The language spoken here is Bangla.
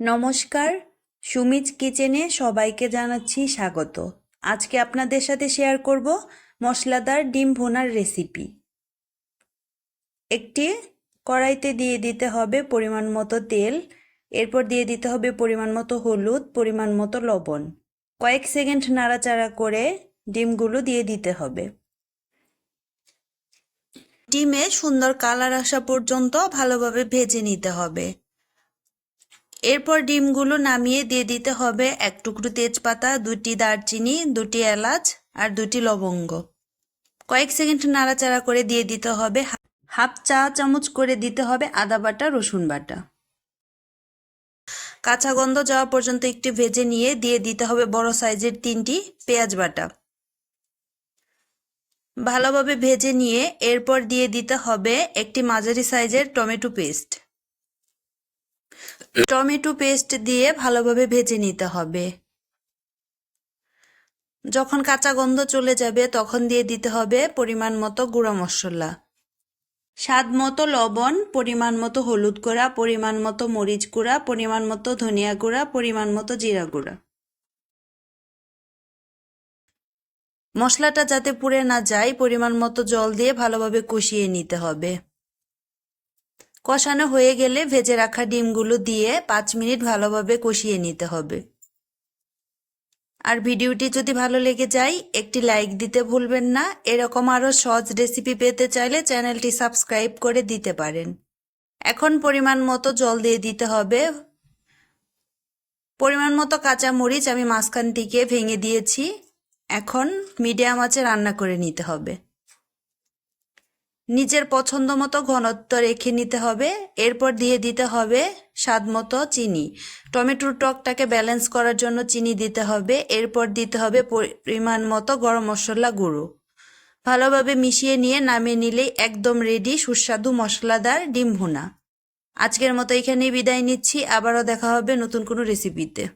নমস্কার, সুমিজ কিচেনে সবাইকে জানাচ্ছি স্বাগত। আজকে আপনাদের সাথে শেয়ার করব মশলাদার ডিম ভুনার রেসিপি। একটি কড়াইতে দিয়ে দিতে হবে পরিমাণ মতো তেল, এরপর দিয়ে দিতে হবে পরিমাণ মতো হলুদ, পরিমাণ মতো লবণ। কয়েক সেকেন্ড নাড়াচাড়া করে ডিমগুলো দিয়ে দিতে হবে। ডিমে সুন্দর কালার আসা পর্যন্ত ভালোভাবে ভেজে নিতে হবে। এরপর ডিমগুলো নামিয়ে দিয়ে দিতে হবে এক টুকরো তেজপাতা, 2টি দারচিনি, 2টি এলাচ আর 2টি লবঙ্গ। কয়েক সেকেন্ড নাড়াচাড়া করে দিয়ে দিতে হবে হাফ চা চামচ করে দিতে হবে আদা বাটা, রসুন বাটা। কাঁচা গন্ধ যাওয়া পর্যন্ত একটু ভেজে নিয়ে দিয়ে দিতে হবে বড় সাইজের 3টি পেঁয়াজ বাটা। ভালোভাবে ভেজে নিয়ে এরপর দিয়ে দিতে হবে একটি মাঝারি সাইজের টমেটো পেস্ট। টমেটো পেস্ট দিয়ে ভালোভাবে ভেজে নিতে হবে। যখন কাঁচা গন্ধ চলে যাবে তখন দিয়ে দিতে হবে পরিমাণ মতো গুঁড়া মশলা, স্বাদ মতো লবণ, পরিমাণ মতো হলুদ গুঁড়া, পরিমাণ মতো মরিচ গুঁড়া, পরিমাণ মতো ধনিয়া গুঁড়া, পরিমাণ মতো জিরা গুঁড়া। মশলাটা যাতে পুড়ে না যায় পরিমাণ মতো জল দিয়ে ভালোভাবে কষিয়ে নিতে হবে। কষানো হয়ে গেলে ভেজে রাখা ডিমগুলো দিয়ে 5 মিনিট ভালোভাবে কষিয়ে নিতে হবে। আর ভিডিওটি যদি ভালো লেগে যায় একটি লাইক দিতে ভুলবেন না। এরকম আরও সহজ রেসিপি পেতে চাইলে চ্যানেলটি সাবস্ক্রাইব করে দিতে পারেন। এখন পরিমাণ মতো জল দিয়ে দিতে হবে। পরিমাণ মতো কাঁচা মরিচ আমি মাঝখান থেকে ভেঙে দিয়েছি। এখন মিডিয়াম আঁচে রান্না করে নিতে হবে। নিজের পছন্দ মতো ঘনত্ব রেখে নিতে হবে। এরপর দিয়ে দিতে হবে স্বাদ মতো চিনি। টমেটোর টকটাকে ব্যালেন্স করার জন্য চিনি দিতে হবে। এরপর দিতে হবে পরিমাণ মতো গরম মশলা গুঁড়ো। ভালোভাবে মিশিয়ে নিয়ে নামিয়ে নিলেই একদম রেডি সুস্বাদু মশলাদার ডিম ভুনা। আজকের মতো এখানেই বিদায় নিচ্ছি। আবারও দেখা হবে নতুন কোনো রেসিপিতে।